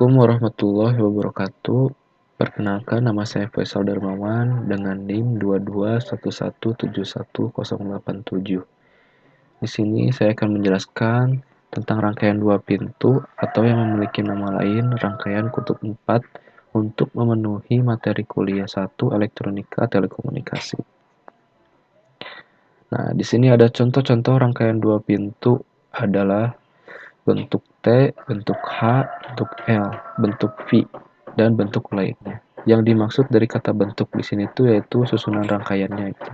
Assalamualaikum warahmatullahi wabarakatuh. Perkenalkan, nama saya Faisal Darmawan dengan NIM 221171087. Di sini saya akan menjelaskan tentang rangkaian dua pintu atau yang memiliki nama lain rangkaian kutub 4 untuk memenuhi materi kuliah 1 Elektronika Telekomunikasi. Nah, di sini ada contoh-contoh rangkaian dua pintu adalah bentuk T, bentuk H, bentuk L, bentuk V, dan bentuk lainnya. Yang dimaksud dari kata bentuk di sini itu yaitu susunan rangkaiannya itu.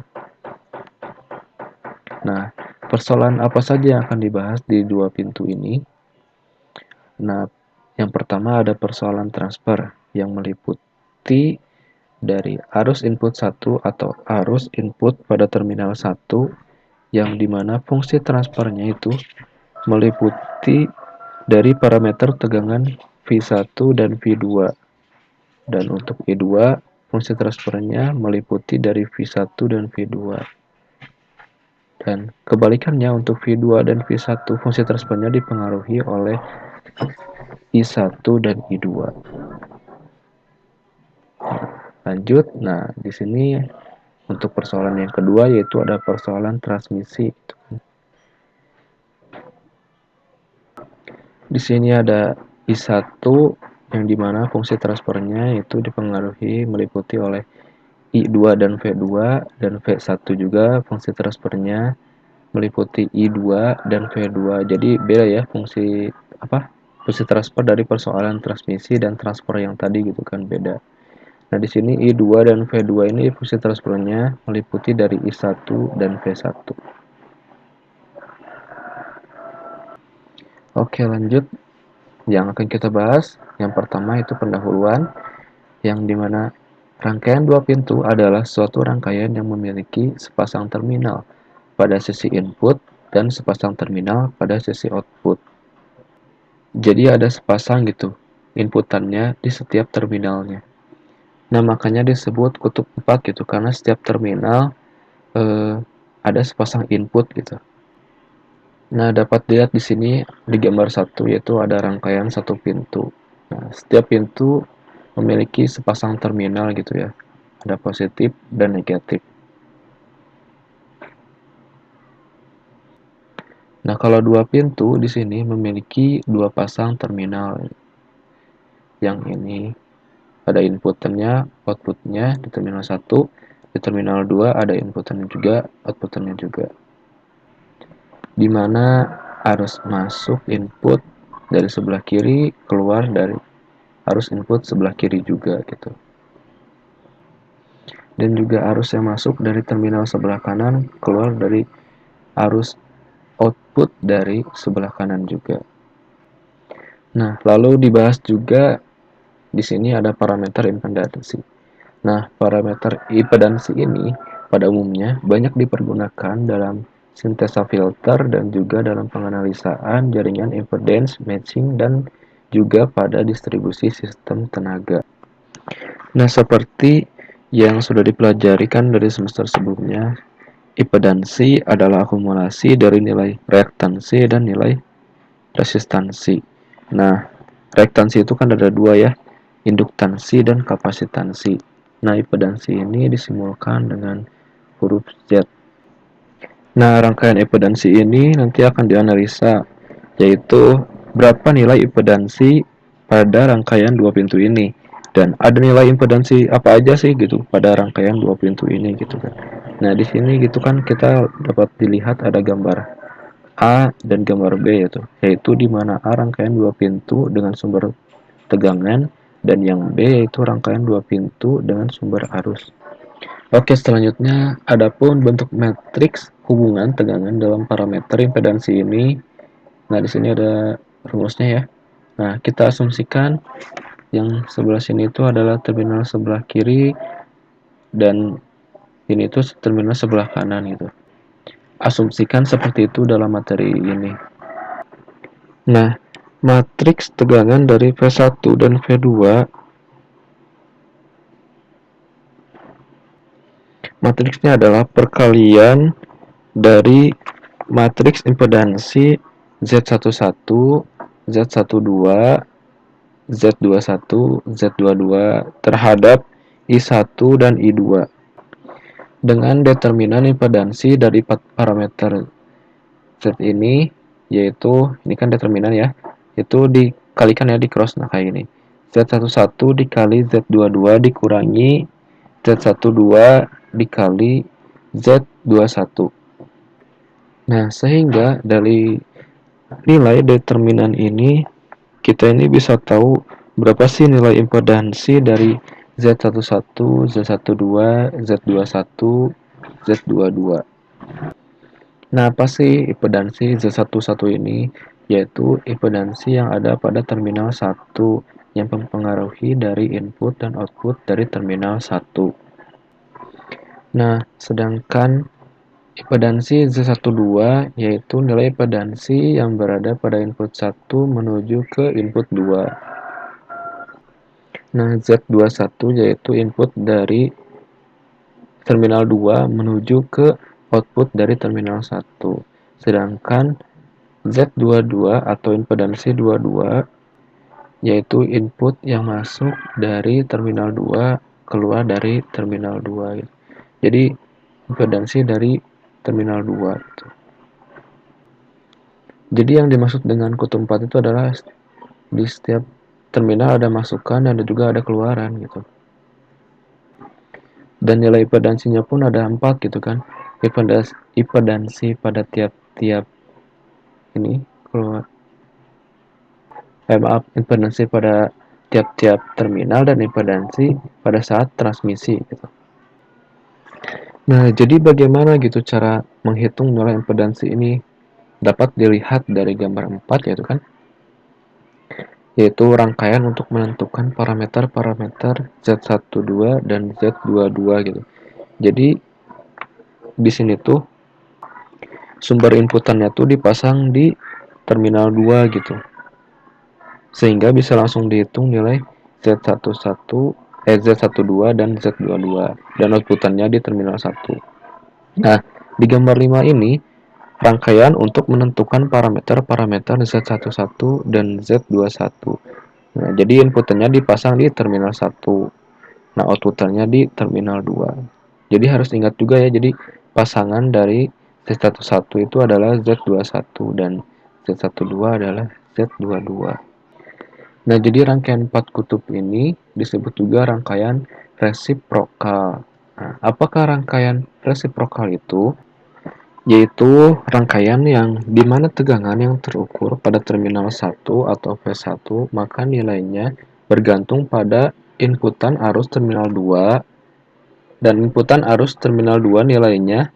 Nah, persoalan apa saja yang akan dibahas di dua pintu ini? Nah, yang pertama ada persoalan transfer yang meliputi dari arus input 1 atau arus input pada terminal 1 yang dimana fungsi transfernya itu meliputi dari parameter tegangan V1 dan V2. Dan untuk V2, fungsi transfernya meliputi dari V1 dan V2. Dan kebalikannya untuk V2 dan V1, fungsi transfernya dipengaruhi oleh I1 dan I2. Lanjut, nah di sini untuk persoalan yang kedua yaitu ada persoalan transmisi. Di sini ada I1 yang dimana fungsi transfernya itu dipengaruhi meliputi oleh I2 dan V2, dan V1 juga fungsi transfernya meliputi I2 dan V2. Jadi beda ya fungsi transfer dari persoalan transmisi dan transfer yang tadi gitu kan beda. Nah, di sini I2 dan V2 ini fungsi transfernya meliputi dari I1 dan V1. Oke, lanjut. Yang akan kita bahas, yang pertama itu pendahuluan, yang dimana rangkaian dua pintu adalah suatu rangkaian yang memiliki sepasang terminal pada sisi input dan sepasang terminal pada sisi output. Jadi ada sepasang gitu inputannya di setiap terminalnya. Nah, makanya disebut kutub 4 gitu karena setiap terminal ada sepasang input gitu. Nah, dapat dilihat di sini di gambar 1 yaitu ada rangkaian satu pintu. Nah, setiap pintu memiliki sepasang terminal gitu ya. Ada positif dan negatif. Nah, kalau dua pintu di sini memiliki dua pasang terminal. Yang ini ada inputannya, outputnya di terminal 1, di terminal 2 ada inputannya juga, outputannya juga. Di mana arus masuk input dari sebelah kiri, keluar dari arus input sebelah kiri juga gitu. Dan juga arus yang masuk dari terminal sebelah kanan, keluar dari arus output dari sebelah kanan juga. Nah, lalu dibahas juga di sini ada parameter impedansi. Nah, parameter impedansi ini pada umumnya banyak dipergunakan dalam sintesa filter dan juga dalam penganalisaan jaringan impedance matching dan juga pada distribusi sistem tenaga. Nah, seperti yang sudah dipelajari kan dari semester sebelumnya, impedansi adalah akumulasi dari nilai reaktansi dan nilai resistansi. Nah, reaktansi itu kan ada dua ya, induktansi dan kapasitansi. Nah, impedansi ini disimbolkan dengan huruf Z. Nah, rangkaian impedansi ini nanti akan dianalisa, yaitu berapa nilai impedansi pada rangkaian dua pintu ini. Dan ada nilai impedansi apa aja sih gitu pada rangkaian dua pintu ini gitu kan. Nah, di sini gitu kan kita dapat dilihat ada gambar A dan gambar B yaitu di mana A rangkaian dua pintu dengan sumber tegangan dan yang B yaitu rangkaian dua pintu dengan sumber arus. Oke, selanjutnya adapun bentuk matriks hubungan tegangan dalam parameter impedansi ini. Nah, di sini ada rumusnya ya. Nah, kita asumsikan yang sebelah sini itu adalah terminal sebelah kiri dan ini tuh terminal sebelah kanan gitu. Asumsikan seperti itu dalam materi ini. Nah, matriks tegangan dari V1 dan V2 matriksnya adalah perkalian dari matriks impedansi Z11, Z12, Z21, Z22 terhadap I1 dan I2 dengan determinan impedansi dari parameter Z ini, yaitu ini kan determinan ya, itu dikalikan ya di cross, nah kayak gini, Z11 dikali Z22 dikurangi Z12 dikali Z21. Nah, sehingga dari nilai determinan ini kita ini bisa tahu berapa sih nilai impedansi dari Z11, Z12, Z21, Z22. Nah, apa sih impedansi Z11 ini? Yaitu impedansi yang ada pada terminal 1 yang mempengaruhi dari input dan output dari terminal 1. Nah, sedangkan impedansi Z12 yaitu nilai impedansi yang berada pada input 1 menuju ke input 2. Nah, Z21 yaitu input dari terminal 2 menuju ke output dari terminal 1. Sedangkan Z22 atau impedansi 22 yaitu input yang masuk dari terminal 2 keluar dari terminal 2. Jadi impedansi dari terminal 2 gitu. Jadi yang dimaksud dengan kutub 4 itu adalah di setiap terminal ada masukan dan juga ada keluaran gitu. Dan nilai impedansinya pun ada 4 gitu kan. Impedansi pada tiap-tiap ini keluar. Maaf, impedansi pada tiap-tiap terminal dan impedansi pada saat transmisi gitu. Nah, jadi bagaimana gitu cara menghitung nilai impedansi ini? Dapat dilihat dari gambar 4 yaitu kan, yaitu rangkaian untuk menentukan parameter-parameter Z12 dan Z22 gitu. Jadi di sini tuh sumber inputannya tuh dipasang di terminal 2 gitu. Sehingga bisa langsung dihitung nilai Z12 dan Z22 dan outputannya di terminal 1. Nah, di gambar 5 ini rangkaian untuk menentukan parameter-parameter Z11 dan Z21. Nah, jadi inputannya dipasang di terminal 1. Nah, outputannya di terminal 2. Jadi harus ingat juga ya, jadi pasangan dari Z11 itu adalah Z21 dan Z12 adalah Z22. Nah, jadi rangkaian 4 kutub ini disebut juga rangkaian resiprokal. Nah, apakah rangkaian resiprokal itu? Yaitu rangkaian yang dimana tegangan yang terukur pada terminal 1 atau V1 maka nilainya bergantung pada inputan arus terminal 2 dan inputan arus terminal 2 nilainya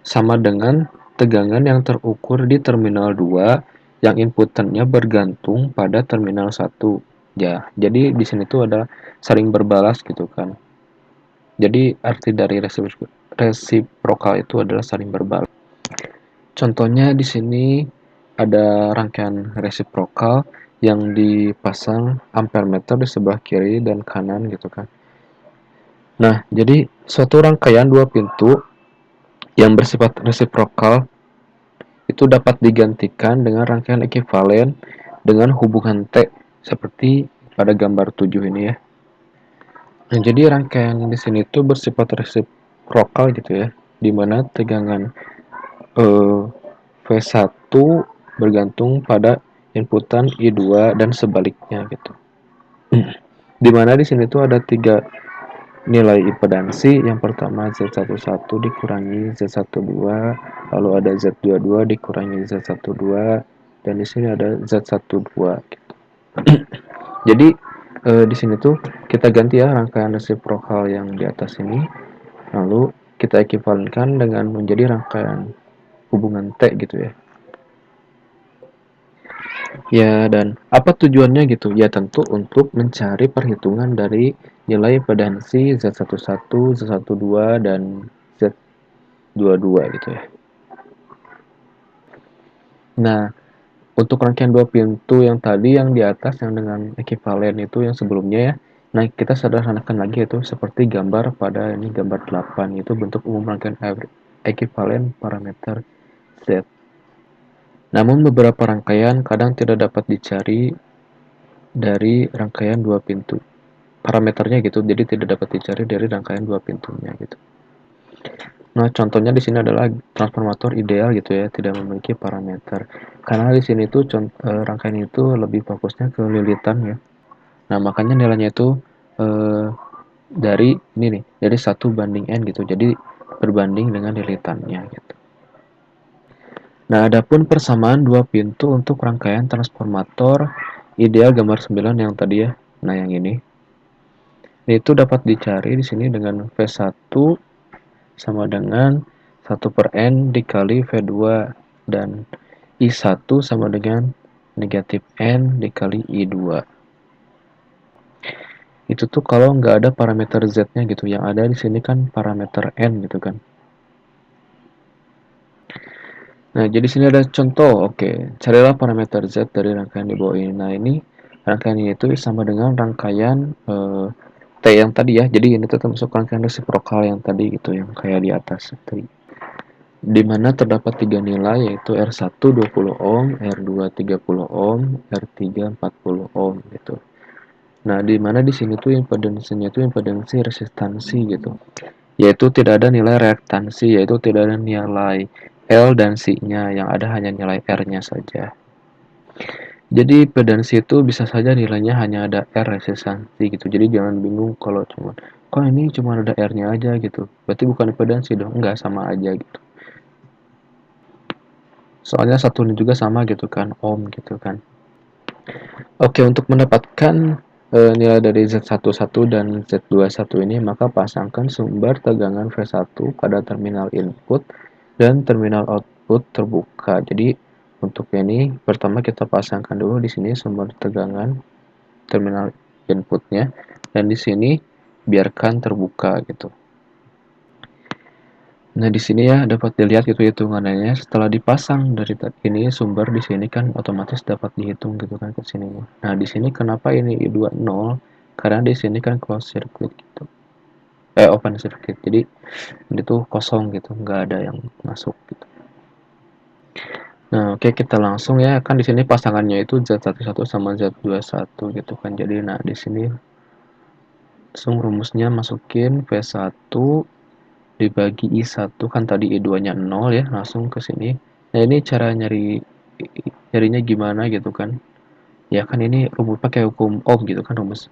sama dengan tegangan yang terukur di terminal 2 yang inputannya bergantung pada terminal 1. Ya, jadi di sini tuh ada saling berbalas gitu kan. Jadi arti dari resiprokal itu adalah saling berbalas. Contohnya di sini ada rangkaian resiprokal yang dipasang ampermeter di sebelah kiri dan kanan gitu kan. Nah, jadi suatu rangkaian dua pintu yang bersifat resiprokal itu dapat digantikan dengan rangkaian ekuivalen dengan hubungan T seperti pada gambar 7 ini ya. Nah, jadi rangkaian di sini itu bersifat resiprokal gitu ya, di mana tegangan V1 bergantung pada inputan I2 dan sebaliknya gitu. Di mana di sini tuh ada 3 nilai impedansi. Yang pertama Z11 dikurangi Z12, lalu ada Z22 dikurangi Z12 dan di sini ada Z12 gitu. Jadi di sini tuh kita ganti ya rangkaian resiprokal yang di atas ini, lalu kita ekuivalenkan dengan menjadi rangkaian hubungan T gitu ya. Ya, dan apa tujuannya gitu? Ya, tentu untuk mencari perhitungan dari nilai impedansi Z11, Z12, dan Z22 gitu ya. Nah, untuk rangkaian dua pintu yang tadi yang di atas yang dengan ekuivalen itu yang sebelumnya ya. Nah, kita sederhanakan lagi itu seperti gambar pada ini gambar 8 itu bentuk umum rangkaian ekuivalen parameter Z. Namun beberapa rangkaian kadang tidak dapat dicari dari rangkaian dua pintu. Parameternya gitu, jadi tidak dapat dicari dari rangkaian dua pintunya gitu. Nah, contohnya di sini adalah transformator ideal gitu ya, tidak memiliki parameter. Karena di sini tuh rangkaian itu lebih fokusnya ke lilitan ya. Nah, makanya nilainya itu eh, dari ini nih, dari 1:n gitu. Jadi berbanding dengan lilitannya gitu. Nah, adapun persamaan dua pintu untuk rangkaian transformator ideal gambar 9 yang tadi ya. Nah, yang ini itu dapat dicari di sini dengan V1 sama dengan 1/n dikali V2 dan I1 sama dengan negatif N dikali I2. Itu tuh kalau nggak ada parameter Z-nya gitu. Yang ada di sini kan parameter N gitu kan. Nah, jadi sini ada contoh. Oke, carilah parameter Z dari rangkaian di bawah ini. Nah, ini rangkaian ini itu sama dengan rangkaian T yang tadi ya. Jadi ini tetap masuk rangkaian resiprokal yang tadi gitu, yang kayak di atas tadi. Di mana terdapat tiga nilai yaitu R1 20 ohm, R2 30 ohm, R3 40 ohm gitu. Nah, di mana di sini tuh impedansinya itu impedansi resistansi gitu. Yaitu tidak ada nilai reaktansi, yaitu tidak ada nilai L dan C-nya, yang ada hanya nilai R-nya saja. Jadi impedansi itu bisa saja nilainya hanya ada R resistansi gitu. Jadi jangan bingung kalau cuma kok ini cuma ada R-nya aja gitu. Berarti bukan impedansi dong. Enggak, sama aja gitu. Soalnya satunya juga sama gitu kan, ohm gitu kan. Oke, untuk mendapatkan nilai dari Z11 dan Z21 ini, maka pasangkan sumber tegangan V1 pada terminal input dan terminal output terbuka. Jadi untuk ini pertama kita pasangkan dulu di sini sumber tegangan terminal inputnya dan di sini biarkan terbuka gitu. Nah, di sini ya dapat dilihat gitu hitungannya. Setelah dipasang dari ini sumber di sini kan otomatis dapat dihitung gitu kan ke sini. Nah, di sini kenapa ini I20? Karena di sini kan close circuit gitu. Open circuit. Jadi ini tuh kosong gitu, nggak ada yang masuk gitu. Nah, oke kita langsung ya. Kan di sini pasangannya itu Z11 sama Z21 gitu kan. Jadi nah di sini langsung rumusnya masukin V1 dibagi I1 kan tadi I2-nya 0 ya, langsung ke sini. Nah, ini cara nyarinya gimana gitu kan. Ya kan ini rumus pakai hukum Ohm gitu kan rumus.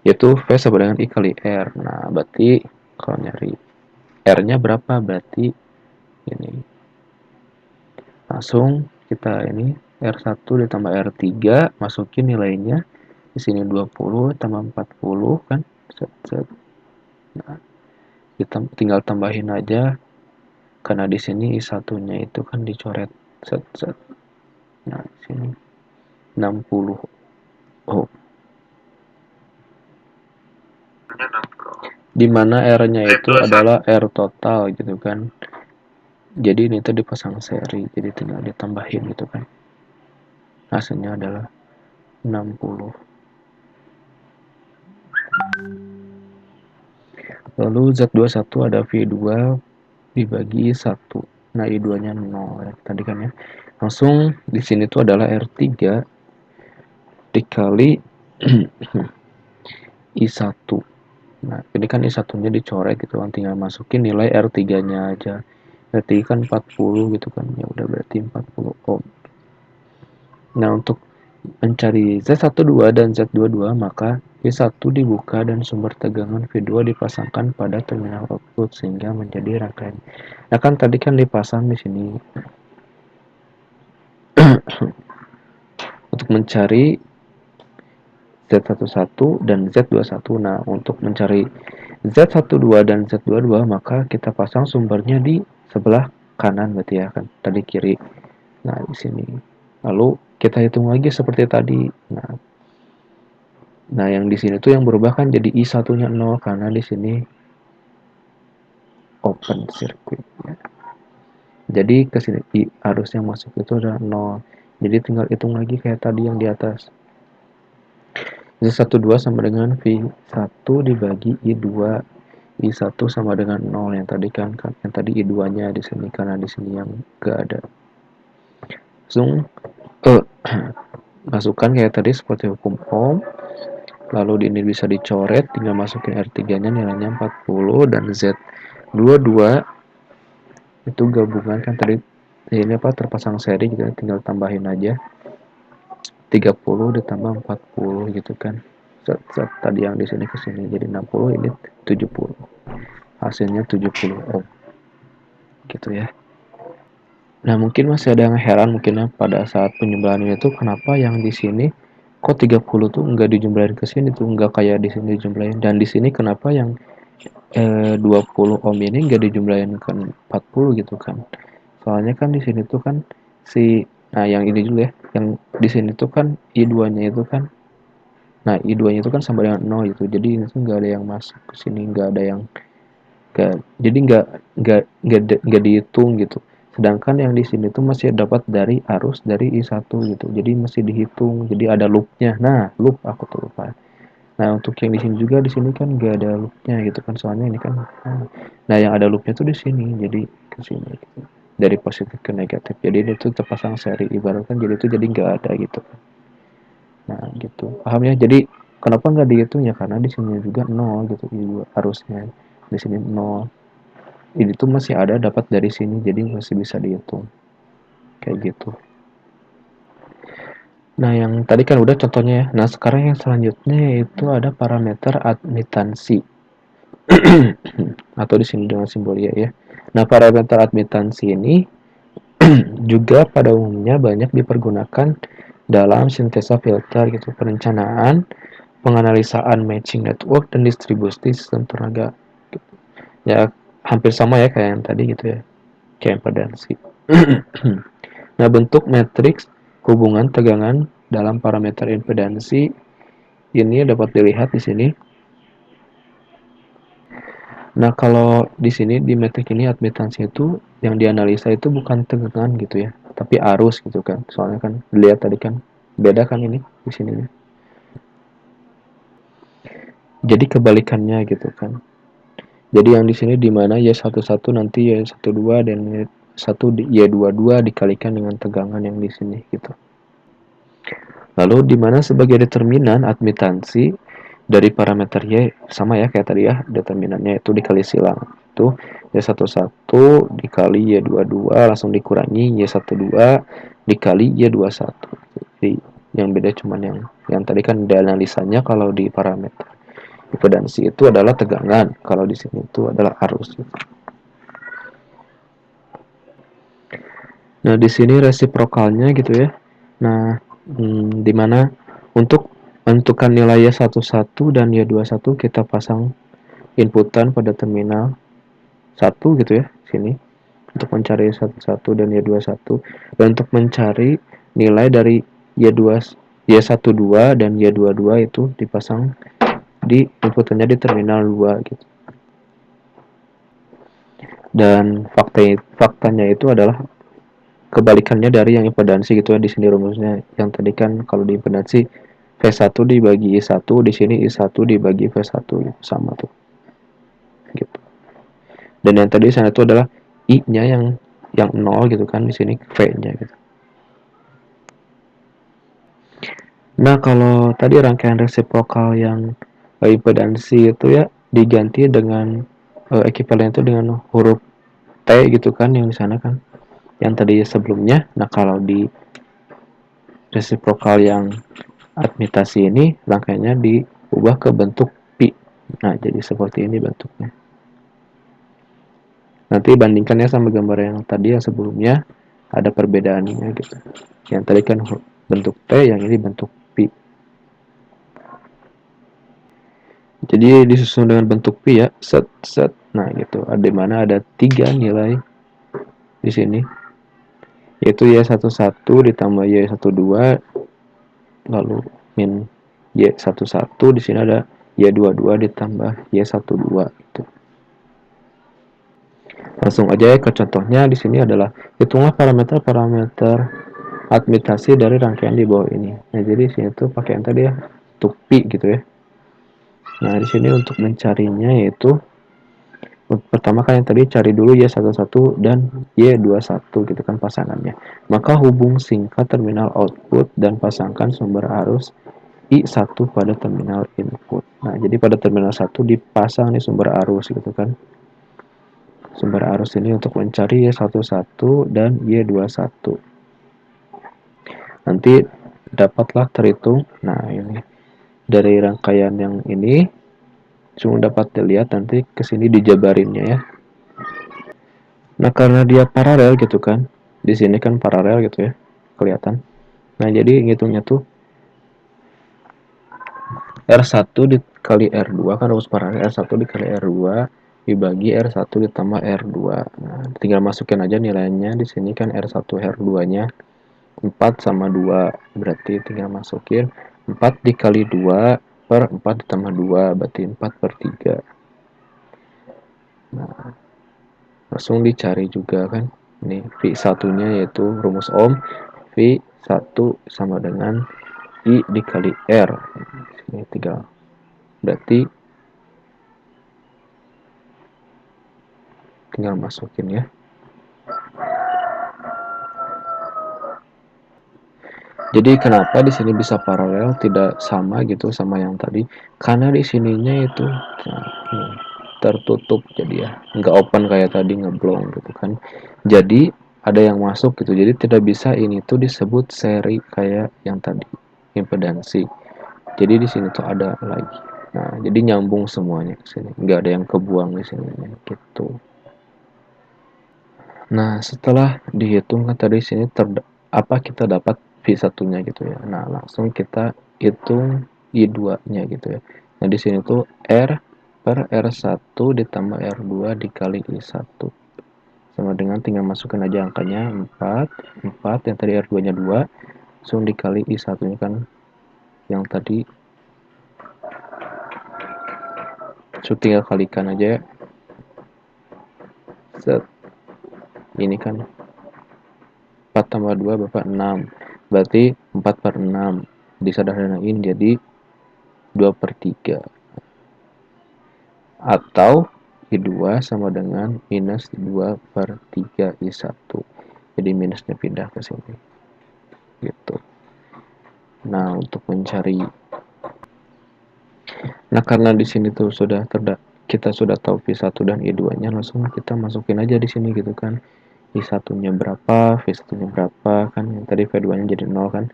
Yaitu V sama dengan I kali R. Nah, berarti kalau nyari R-nya berapa? Berarti ini. Langsung kita ini R1 ditambah R3 masukin nilainya. Di sini 20 tambah 40 kan. Set, set. Nah, kita tinggal tambahin aja karena di sini I1-nya itu kan dicoret set set. Nah, di sini 60 ohm. Di mana R-nya itu adalah R total gitu kan. Jadi ini tuh dipasang seri, jadi tinggal ditambahin gitu kan. Hasilnya adalah 60. Lalu Z21 ada V2 dibagi 1. Nah, I2-nya 0 ya, tadi kan ya. Langsung di sini tuh adalah R3 dikali I1. Nah, ini kan I1-nya dicoret gitu kan, tinggal masukin nilai R3-nya aja. R3 kan 40 gitu kan. Ya udah berarti 40 ohm. Nah, untuk mencari Z12 dan Z22, maka V1 dibuka dan sumber tegangan V2 dipasangkan pada terminal output sehingga menjadi rangkaian. Nah, kan tadi kan dipasang di sini. Untuk mencari Z11 dan Z21. Nah, untuk mencari Z12 dan Z22 maka kita pasang sumbernya di sebelah kanan berarti ya kan. Tadi kiri. Nah, di sini. Lalu kita hitung lagi seperti tadi. Nah, yang di sini tuh yang berubah kan jadi I1-nya 0 karena di sini open circuit. Jadi ke sini arus yang masuk itu adalah 0. Jadi tinggal hitung lagi kayak tadi yang di atas. Z12 sama dengan V1 dibagi I2. I1 sama dengan 0 yang tadi kan yang tadi I2-nya di sini karena di sini yang enggak ada. Langsung masukkan kayak tadi seperti hukum Ohm. Lalu ini bisa dicoret, tinggal masukin R3-nya nilainya 40 dan Z22 itu gabungan kan tadi ini apa terpasang seri gitu, tinggal tambahin aja 30 ditambah 40 gitu kan. Tadi yang di sini ke sini jadi 60, ini 70. Hasilnya 70 ohm gitu ya. Nah, mungkin masih ada yang heran mungkin ya pada saat penjumlahan itu kenapa yang di sini kok 30 tuh nggak dijumlahin ke sini tuh, nggak kayak di sini dijumlahin, dan di sini kenapa yang 20 ohm ini nggak dijumlahin ke 40 gitu kan. Soalnya kan di sini tuh kan nah yang ini dulu ya, yang di sini tuh kan I2-nya itu kan, nah I2-nya itu kan sama dengan 0 gitu. Jadi ini tuh nggak ada yang masuk ke sini, nggak ada yang jadi nggak dihitung gitu. Sedangkan yang di sini tuh masih dapat dari arus dari I1 gitu. Jadi masih dihitung. Jadi ada loopnya. Nah, loop aku tuh lupa. Nah, untuk yang di sini juga di sini kan nggak ada loopnya gitu kan. Soalnya ini kan nah yang ada loopnya tuh di sini. Jadi ke sini gitu. Dari positif ke negatif. Jadi ini tuh terpasang seri ibaratkan jadi itu jadi nggak ada gitu. Nah, gitu. Paham ya? Jadi kenapa nggak dihitung ya? Karena di sini juga 0 gitu arusnya. Di sini 0. Ini tuh masih ada dapat dari sini, jadi masih bisa dihitung kayak gitu. Nah, yang tadi kan udah contohnya ya. Nah, sekarang yang selanjutnya itu ada parameter admitansi atau di sini dengan simbol ya. Nah, parameter admitansi ini juga pada umumnya banyak dipergunakan dalam sintesa filter gitu, perencanaan, penganalisaan matching network, dan distribusi sistem tenaga. Ya, hampir sama ya kayak yang tadi gitu ya, kayak impedansi. Nah, bentuk matriks hubungan tegangan dalam parameter impedansi ini dapat dilihat di sini. Nah, kalau di sini di metrik ini admitansi itu yang dianalisa itu bukan tegangan gitu ya, tapi arus gitu kan. Soalnya kan dilihat tadi kan beda kan ini di sini. Jadi kebalikannya gitu kan. Jadi yang di sini di mana Y11 nanti Y12 dan Y22 dikalikan dengan tegangan yang di sini gitu. Lalu di mana sebagai determinan admitansi dari parameter Y sama ya kayak tadi ya, determinannya itu dikali silang. Itu Y11 dikali Y22 langsung dikurangi Y12 dikali Y21. Jadi yang beda cuman yang tadi kan dianalisanya kalau di parameter impedansi itu adalah tegangan, kalau di sini itu adalah arus. Nah, di sini resiprokalnya gitu ya. Nah, di mana untuk menentukan nilai Y11 dan Y21 kita pasang inputan pada terminal 1 gitu ya, sini. Untuk mencari Y11 dan Y21. Dan untuk mencari nilai dari Y12 dan Y22 itu dipasang di inputannya di terminal 2 gitu. Dan faktanya itu adalah kebalikannya dari yang impedansi gitu ya. Di sini rumusnya yang tadi kan kalau di impedansi V1 dibagi I1, di sini I1 dibagi V1 gitu, sama tuh gitu. Dan yang tadi sana itu adalah I-nya yang 0 gitu kan, di sini V-nya gitu. Nah, kalau tadi rangkaian resiprokal yang impedansi itu ya diganti dengan ekivalen itu dengan huruf T gitu kan yang di sana kan. Yang tadi sebelumnya. Nah, kalau di resiprokal yang admitasi ini rangkaiannya diubah ke bentuk pi. Nah, jadi seperti ini bentuknya. Nanti bandingkannya sama gambar yang tadi yang sebelumnya, ada perbedaannya gitu. Yang tadi kan bentuk T, yang ini bentuk pi. Jadi disusun dengan bentuk pi ya, set set. Nah, gitu. Ada mana ada 3 nilai di sini. Yaitu Y11 ditambah Y12 lalu min Y11, di sini ada Y22 ditambah Y12 gitu. Langsung aja ya ke contohnya. Di sini adalah hitunglah parameter admitasi dari rangkaian di bawah ini. Nah, jadi sini tuh pakai yang tadi ya, untuk pi gitu ya. Nah, di sini untuk mencarinya yaitu Pertama kan yang tadi cari dulu Y11 dan Y21 gitu kan pasangannya. Maka hubung singkat terminal output dan pasangkan sumber arus I1 pada terminal input. Nah, jadi pada terminal 1 dipasang nih sumber arus gitu kan. Sumber arus ini untuk mencari Y11 dan Y21. Nanti dapatlah terhitung. Nah, ini dari rangkaian yang ini cuma dapat dilihat nanti kesini dijabarinnya ya. Nah, karena dia paralel gitu kan. Di sini kan paralel gitu ya. Kelihatan. Nah, jadi ngitungnya tuh R1 dikali R2 kan rumus paralel R1 dikali R2 dibagi R1 ditambah R2. Nah, tinggal masukin aja nilainya di sini kan R1 R2-nya 4 sama 2. Berarti tinggal masukin 4 dikali 2 per 4 ditambah 2 berarti 4 per 3. Nah, langsung dicari juga kan. Ini V1-nya yaitu rumus Ohm. V1 sama dengan I dikali R. Ini 3. Berarti tinggal masukin ya. Jadi kenapa di sini bisa paralel tidak sama gitu sama yang tadi? Karena di sininya itu nah, tertutup jadi ya, nggak open kayak tadi ngeblong gitu kan. Jadi ada yang masuk gitu. Jadi tidak bisa ini tuh disebut seri kayak yang tadi impedansi. Jadi di sini tuh ada lagi. Nah, jadi nyambung semuanya ke sini. Nggak ada yang kebuang di sini gitu. Nah, setelah dihitung kan tadi sini apa kita dapat V1-nya gitu ya. Nah, langsung kita hitung I2-nya gitu ya. Nah, di sini tuh R per R1 ditambah R2 dikali I1. Sama dengan tinggal masukkan aja angkanya 4, 4 yang tadi R2-nya 2, langsung dikali I1-nya kan yang tadi. So, tinggal kalikan aja ya. Set. Ini kan 4 tambah 2 Bapak 6. Berarti 4 per 6. Disederhanain jadi 2 per 3. Atau I2 sama dengan minus 2 per 3 I1. Jadi minusnya pindah ke sini. Gitu. Nah, untuk mencari. Nah, karena di sini tuh kita sudah tahu V1 dan I2-nya, langsung kita masukin aja di sini gitu kan. I1-nya berapa, V1-nya berapa kan. Yang tadi V2-nya jadi 0 kan.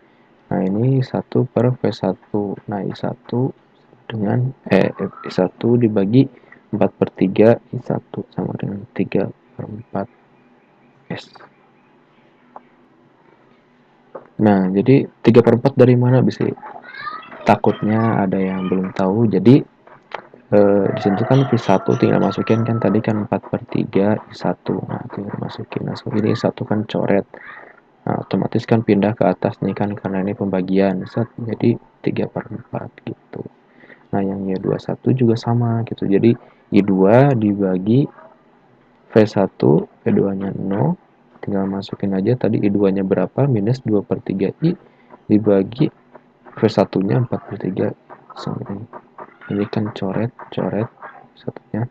Nah, ini 1 per V1. Nah, I1 dengan I1 dibagi 4 per 3 I1 sama dengan 3 per 4 S. Nah, jadi 3 per 4 dari mana bisa? Takutnya ada yang belum tahu. Jadi di situ kan V1 tinggal masukin kan tadi kan 4 per 3 I1. Nah, tinggal masukin. Nah, ini I1 kan coret. Nah, otomatis kan pindah ke atas nih kan karena ini pembagian. Jadi 3 per 4 gitu. Nah, yang Y21 juga sama gitu. Jadi I2 dibagi V1, V2-nya 0. Tinggal masukin aja tadi I2-nya berapa, minus 2 per 3 I dibagi V1-nya 4 per 3. Ini kan coret satunya.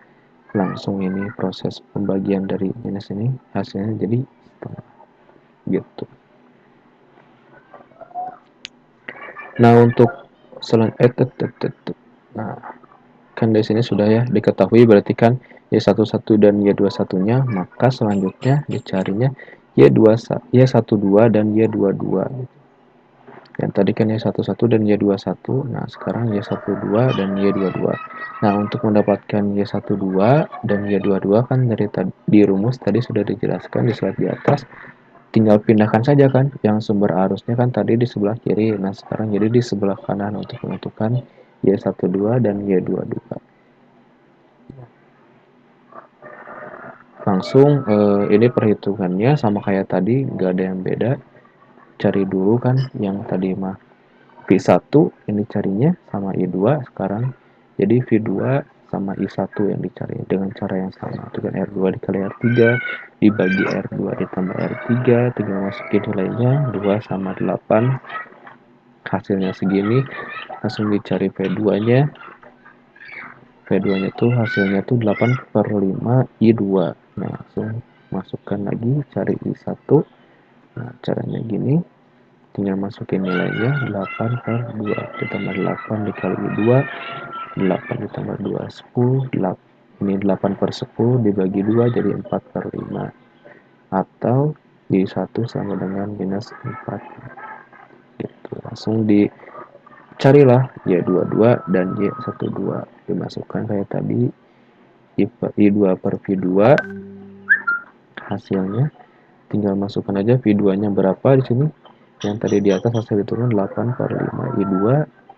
Langsung ini proses pembagian dari minus ini, hasilnya jadi gitu. Nah, untuk nah, kan di sini sudah ya diketahui berarti kan Y11 dan Y21-nya, maka selanjutnya dicarinya Y12 dan Y22. Yang tadi kan Y11 dan Y21, nah sekarang Y12 dan Y22. Nah, untuk mendapatkan Y12 dan Y22 kan dari di rumus tadi sudah dijelaskan di slide di atas. Tinggal pindahkan saja kan yang sumber arusnya kan tadi di sebelah kiri. Nah, sekarang jadi di sebelah kanan untuk menentukan Y12 dan Y22. Langsung ini perhitungannya sama kayak tadi, nggak ada yang beda. Cari dulu kan yang tadi mah V1 ini carinya sama I2 sekarang. Jadi V2 sama I1 yang dicari dengan cara yang sama. Itu kan R2 dikali R3 dibagi R2 ditambah R3, tinggal masukin nilainya 2 sama 8. Hasilnya segini, langsung dicari V2-nya. V2 nya tuh hasilnya tuh 8 per 5 I2. Nah, langsung masukkan lagi, cari I1. Nah, caranya gini, tinggal masukin nilainya 8 per 2 ditambah 8 dikali I2, 8 ditambah 2 10, 8. Ini 8 per 10 dibagi 2 jadi 4 per 5, atau Y1 sama dengan minus 4 gitu. Langsung dicarilah Y22 dan Y12, dimasukkan kayak tadi, I2 per V2 hasilnya, tinggal masukkan aja V2 nya berapa di sini. Yang tadi di atas hasil diturun 8 per 5 I2,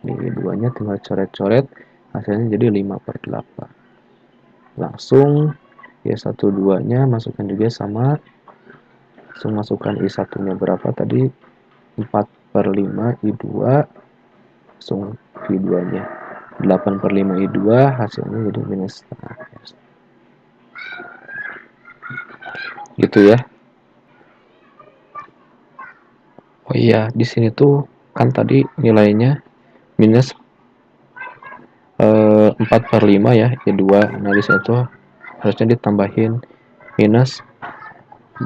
ini I2 nya tinggal coret-coret, hasilnya jadi 5 per 8. Langsung Y12 nya masukkan juga sama, langsung masukkan I1 nya berapa tadi, 4 per 5 I2, langsung V2 nya 8 per 5 I2, hasilnya jadi minus setengah S. Gitu ya. Oh iya, di sini tuh kan tadi nilainya minus 4 per 5 ya, I2. Nah, di sini tuh harusnya ditambahin minus,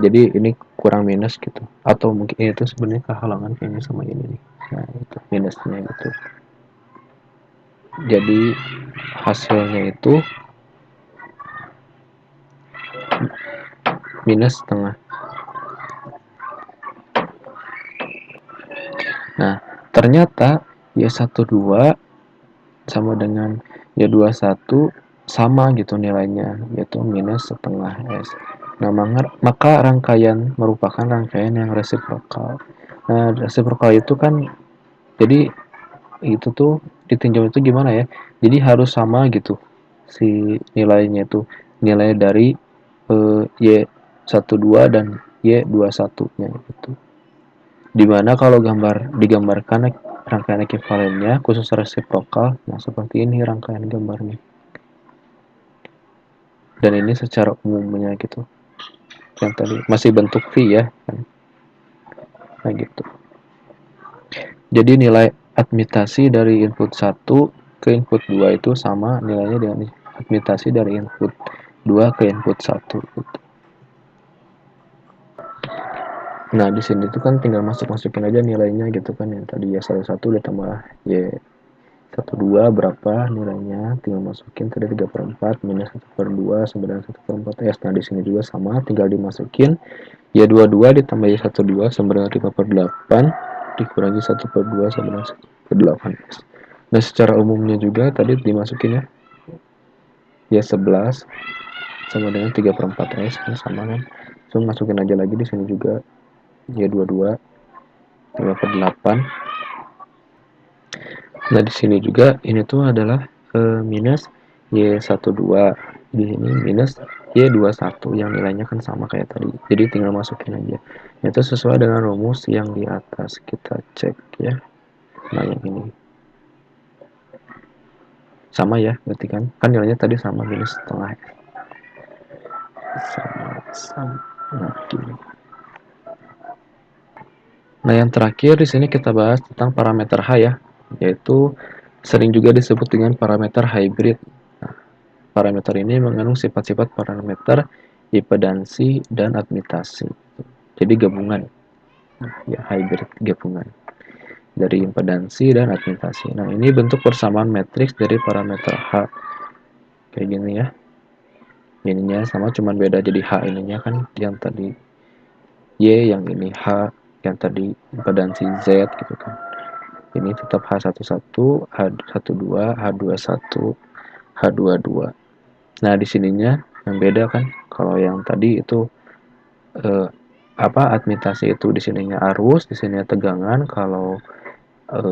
jadi ini kurang minus gitu, atau mungkin ini tuh sebenarnya kehalangan ini sama ini nih. Nah, itu minusnya gitu. Jadi hasilnya itu minus setengah. Nah, ternyata Y12 sama dengan Y21 sama gitu nilainya, yaitu minus setengah S. Nah, maka rangkaian merupakan rangkaian yang resiprokal. Nah, resiprokal itu kan, jadi itu tuh ditinjau itu gimana ya? Jadi harus sama gitu si nilainya itu, nilai dari Y12 dan Y21-nya gitu. Dimana kalau digambarkan rangkaian ekuivalennya khusus resiprokal, nah seperti ini rangkaian gambarnya. Dan ini secara umumnya gitu. Yang tadi masih bentuk V ya kan. Nah gitu. Jadi nilai admitasi dari input 1 ke input 2 itu sama nilainya dengan admitasi dari input 2 ke input 1 gitu. Nah, di sini tuh kan tinggal masukin aja nilainya gitu kan, yang tadi ya 11 ditambah Y 12 berapa nilainya, tinggal masukin tadi 3 per 4 minus 1 per 2 sama dengan 1 per 4 S. Nah, di sini juga sama, tinggal dimasukin Y22 ditambah Y12 sama dengan 5 per 8 dikurangi 1 per 2 sama dengan 1 per 8 S. Nah, secara umumnya juga tadi dimasukin ya Y11 sama dengan 3 per 4 S kan sama kan. So, masukin aja lagi di sini juga Y22 5 per 8. Nah, di sini juga ini tuh adalah minus Y12. Di sini minus Y21 yang nilainya kan sama kayak tadi. Jadi tinggal masukin aja. Itu sesuai dengan rumus yang di atas. Kita cek ya. Nah, yang ini sama ya, berarti kan nilainya tadi sama minus setengah. Sama. Nah, gini. Nah, yang terakhir di sini kita bahas tentang parameter H ya, yaitu sering juga disebut dengan parameter hybrid. Nah, parameter ini mengandung sifat-sifat parameter impedansi dan admitasi. Jadi gabungan, ya hybrid gabungan dari impedansi dan admitasi. Nah, ini bentuk persamaan matriks dari parameter H. Kayak gini ya. Ininya sama, cuman beda jadi H ininya kan yang tadi Y, yang ini H, yang tadi impedansi Z gitu kan. Ini tetap H11, H12, H21, H22. Nah, di sininya yang beda kan. Kalau yang tadi itu admitasi itu di sininya arus, di sininya tegangan. Kalau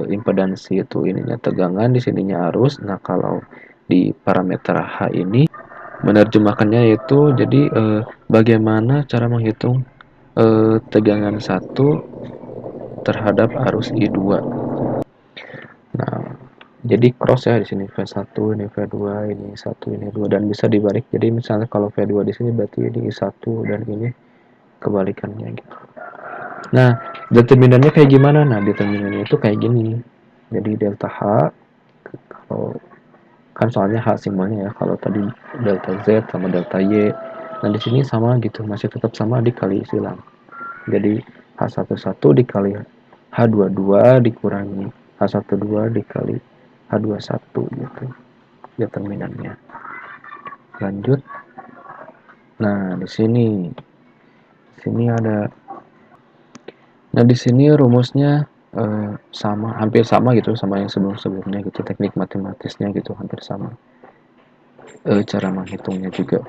impedansi itu ininya tegangan, di sininya arus. Nah, kalau di parameter H ini menerjemahkannya yaitu jadi bagaimana cara menghitung tegangan 1 terhadap arus I2. Nah, jadi cross ya di sini V1, ini V2, ini 1, ini 2 dan bisa dibalik. Jadi misalnya kalau V2 di sini berarti ini I1 dan ini kebalikannya gitu. Nah, determinannya kayak gimana? Nah, determinannya itu kayak gini. Jadi delta H kalau kan soalnya H simbolnya ya, kalau tadi delta Z sama delta Y. Nah di sini sama gitu, masih tetap sama dikali silang. Jadi H11 dikali H22 dikurangi H12 dikali H21 gitu determinannya. Lanjut. Nah, di sini ada. Nah, di sini rumusnya sama, hampir sama gitu sama yang sebelum-sebelumnya gitu. Teknik matematisnya gitu hampir sama. Cara menghitungnya juga.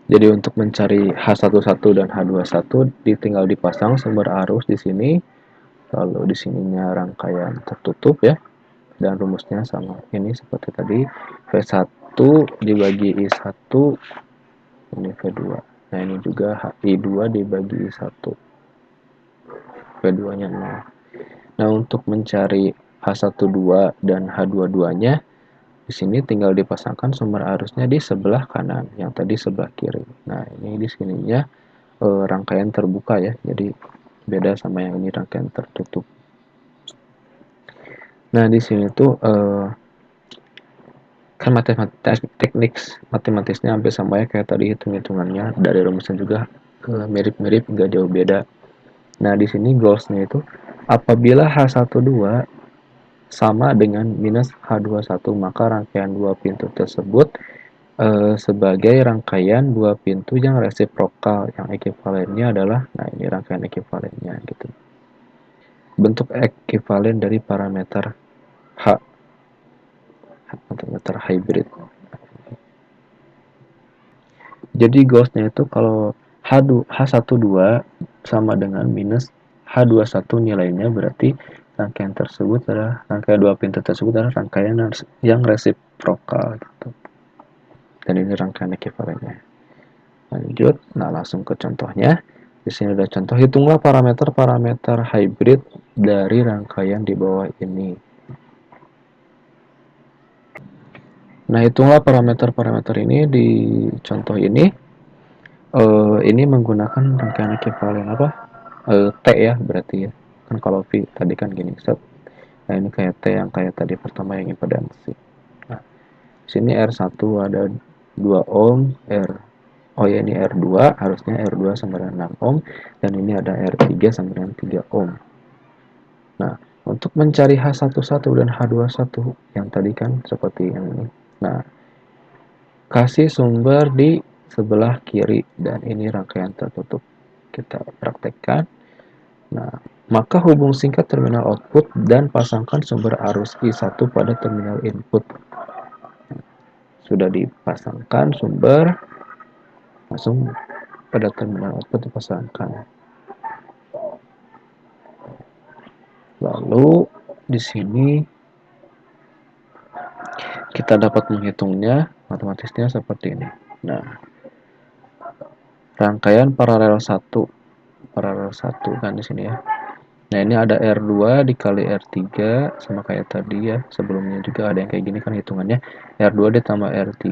Jadi untuk mencari H11 dan H21 tinggal dipasang sumber arus di sini. Lalu di sininya rangkaian tertutup ya. Dan rumusnya sama. Ini seperti tadi V1 dibagi I1 ini V2. Nah, ini juga I2 dibagi I1. V2-nya 0. Nah, untuk mencari H12 dan H22-nya, di sini tinggal dipasangkan sumber arusnya di sebelah kanan, yang tadi sebelah kiri. Nah, ini di sininya rangkaian terbuka ya, jadi beda sama yang ini rangkaian tertutup. Nah, di sini tuh kan teknik matematisnya hampir sama ya kayak tadi hitung-hitungannya dari rumusnya juga mirip-mirip, nggak jauh beda. Nah, di sini goalsnya itu apabila H12 sama dengan minus H21, maka rangkaian dua pintu tersebut sebagai rangkaian dua pintu yang resiprokal, yang ekivalennya adalah, nah ini rangkaian ekivalennya gitu. Bentuk ekivalen dari parameter H, parameter hybrid. Jadi goalsnya itu kalau H12 sama dengan minus H21 nilainya, berarti rangkaian tersebut adalah rangkaian dua pintu tersebut adalah rangkaian yang resiprokal gitu. Dan ini rangkaian ekivalennya. Lanjut, nah langsung ke contohnya. Di sini ada contoh, hitunglah parameter-parameter hybrid dari rangkaian di bawah ini. Nah, hitunglah parameter-parameter ini di contoh ini. Ini menggunakan rangkaian ekivalen apa? T ya berarti ya. Kan kalau V tadi kan gini set. Nah, ini kayak T yang kayak tadi pertama yang impedansi. Nah, sini R1 ada 2 ohm, oh ya ini R2, harusnya R2 sama dengan 6 ohm, dan ini ada R3 sama dengan 3 ohm. Nah, untuk mencari H11 dan H21 yang tadi kan seperti yang ini. Nah, kasih sumber di sebelah kiri dan ini rangkaian tertutup. Kita praktekkan. Nah, maka hubung singkat terminal output dan pasangkan sumber arus I1 pada terminal input. Sudah dipasangkan sumber, langsung pada terminal output dipasangkan. Lalu di sini kita dapat menghitungnya, matematisnya seperti ini. Nah, rangkaian paralel 1 kan di sini ya. Nah, ini ada R2 dikali R3 sama kayak tadi ya. Sebelumnya juga ada yang kayak gini kan hitungannya. R2 ditambah R3,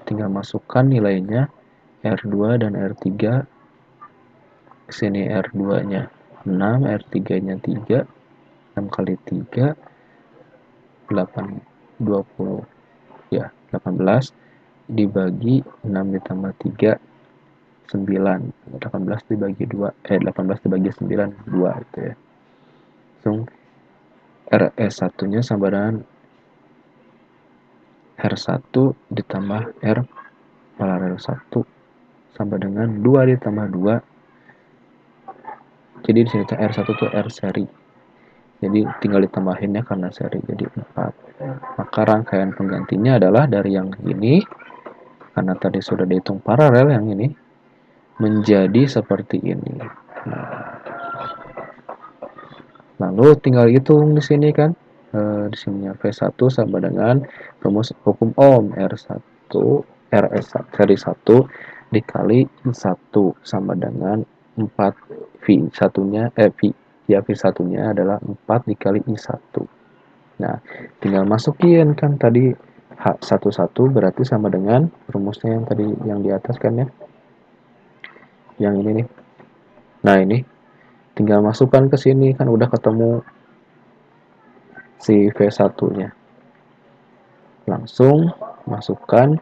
tinggal masukkan nilainya R2 dan R3. Sini R2-nya 6, R3-nya 3, 6 kali 3 8 20 ya, 18 dibagi 6 ditambah 3 9, 18 dibagi 2 18 dibagi 9 2 itu ya. Langsung RS1 nya sama dengan R1 ditambah R paralel 1 sama dengan 2 ditambah 2. Jadi di sini R1 itu R seri. Jadi tinggal ditambahinnya karena seri jadi 4. Maka rangkaian penggantinya adalah dari yang ini, karena tadi sudah dihitung paralel yang ini, menjadi seperti ini. Lalu tinggal hitung di sini kan. Di sini V1 sama dengan rumus hukum Ohm, R1 RS seri 1 dikali I1 sama dengan 4 V1-nya V ya V1-nya adalah 4 dikali I1. Nah, tinggal masukin kan tadi H11 berarti sama dengan rumusnya yang tadi yang di atas kan ya. Yang ini nih. Nah, ini tinggal masukkan ke sini kan udah ketemu si V1-nya. Langsung masukkan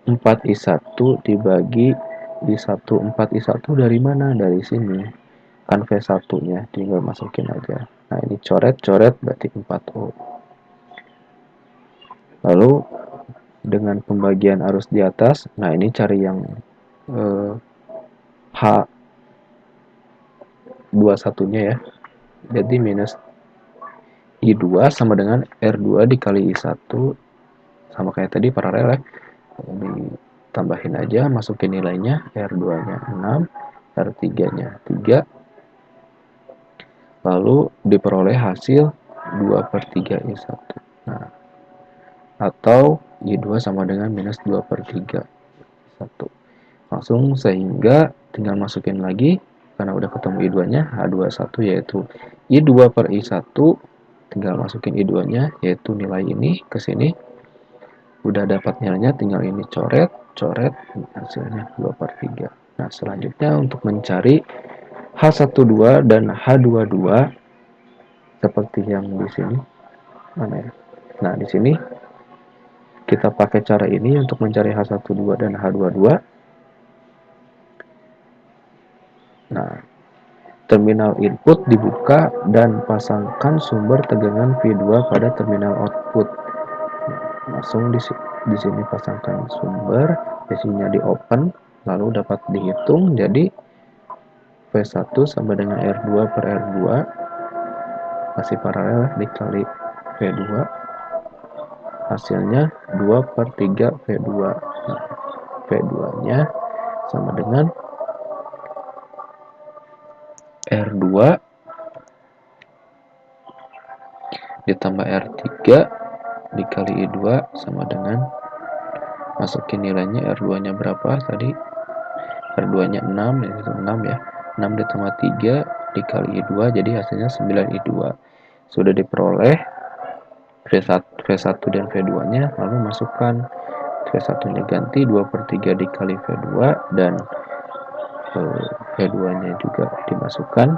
4i1 dibagi i1. 4i1 dari mana? Dari sini. Kan V1-nya tinggal masukin aja. Nah, ini coret-coret berarti 4O. Lalu dengan pembagian arus di atas, nah ini cari yang H21-nya ya. Jadi minus I2 sama dengan R2 dikali I1, sama kayak tadi paralel ya. Ditambahin aja, masukin nilainya, R2-nya 6, R3-nya 3, lalu diperoleh hasil 2/3 I1. Nah, atau I2 sama dengan minus 2/3 I1. Langsung, sehingga tinggal masukin lagi, karena udah ketemu I2-nya, H21 yaitu I2 per I1, tinggal masukin I2-nya, yaitu nilai ini ke sini. Udah dapat nilainya, tinggal ini coret, hasilnya 2/3. Nah, selanjutnya untuk mencari H12 dan H22 seperti yang di sini. Mana ya? Nah, di sini kita pakai cara ini untuk mencari H12 dan H22. Nah, terminal input dibuka dan pasangkan sumber tegangan V2 pada terminal output. Langsung di sini pasangkan sumber, isinya di open, lalu dapat dihitung. Jadi V1 sama dengan R2 per R2, masih paralel dikali V2, hasilnya 2/3 V2. Nah, V2-nya sama dengan R2 ditambah R3 dikali I2 sama dengan, masukin nilainya, R2-nya berapa tadi? R2-nya 6, ini 6 ya. 6 ditambah 3 dikali I2, jadi hasilnya 9I2. Sudah diperoleh V1 dan V2-nya, lalu masukkan. V1-nya ganti 2/3 dikali V2, dan V2-nya juga dimasukkan.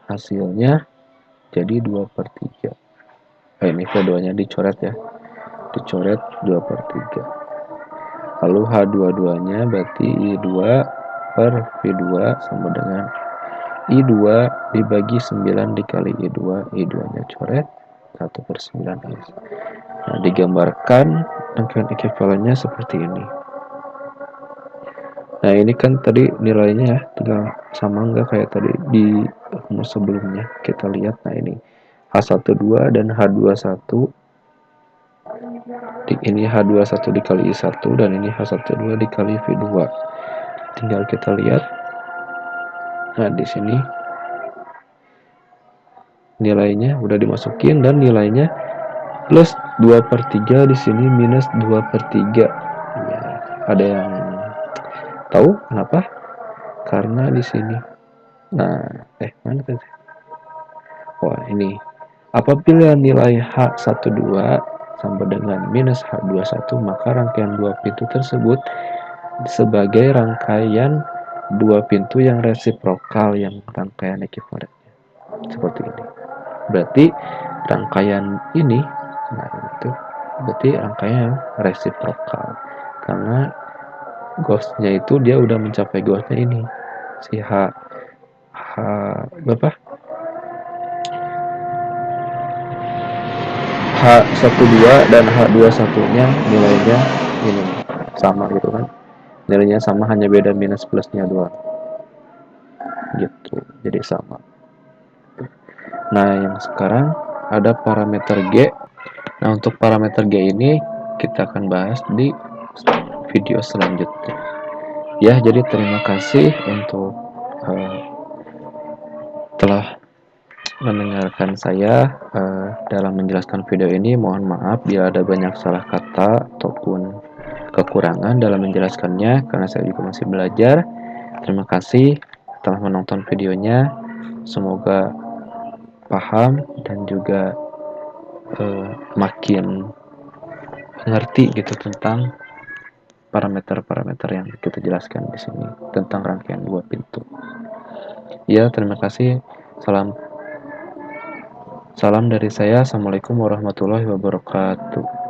Hasilnya jadi 2/3. Ini V2-nya dicoret ya. Dicoret 2/3. Lalu H22-nya berarti I2 per V2 sama dengan I2 dibagi 9 dikali I2. I2-nya coret 1/9. Nah, digambarkan rangkaian ekuivalennya seperti ini. Nah, ini kan tadi nilainya ya, tinggal sama nggak kayak tadi di rumus sebelumnya. Kita lihat, nah ini H12 dan H21. Ini H21 dikali I1 dan ini H12 dikali V2. Tinggal kita lihat. Nah, di sini nilainya udah dimasukin dan nilainya plus 2/3, di sini minus 2/3. Ya, ada yang tahu kenapa? Karena di sini. Nah, mana tadi? Oh, ini. Apabila nilai H12 sama dengan minus H21, maka rangkaian dua pintu tersebut sebagai rangkaian dua pintu yang resiprokal, yang rangkaian ekuivalen. Seperti ini. Berarti rangkaian ini, nah itu berarti rangkaian resiprokal, karena Gauss-nya itu dia udah mencapai Gauss-nya ini, si berapa? H12 dan H21-nya nilainya ini sama gitu kan. Nilainya sama, hanya beda minus plusnya doang. Gitu. Jadi sama. Nah, yang sekarang ada parameter G. Nah, untuk parameter G ini kita akan bahas di video selanjutnya. Ya, jadi terima kasih untuk telah mendengarkan saya dalam menjelaskan video ini. Mohon maaf bila ada banyak salah kata ataupun kekurangan dalam menjelaskannya, karena saya juga masih belajar. Terima kasih telah menonton videonya. Semoga paham dan juga makin mengerti gitu tentang parameter-parameter yang kita jelaskan di sini tentang rangkaian dua pintu. Ya, terima kasih. Salam Salam dari saya, Assalamualaikum warahmatullahi wabarakatuh.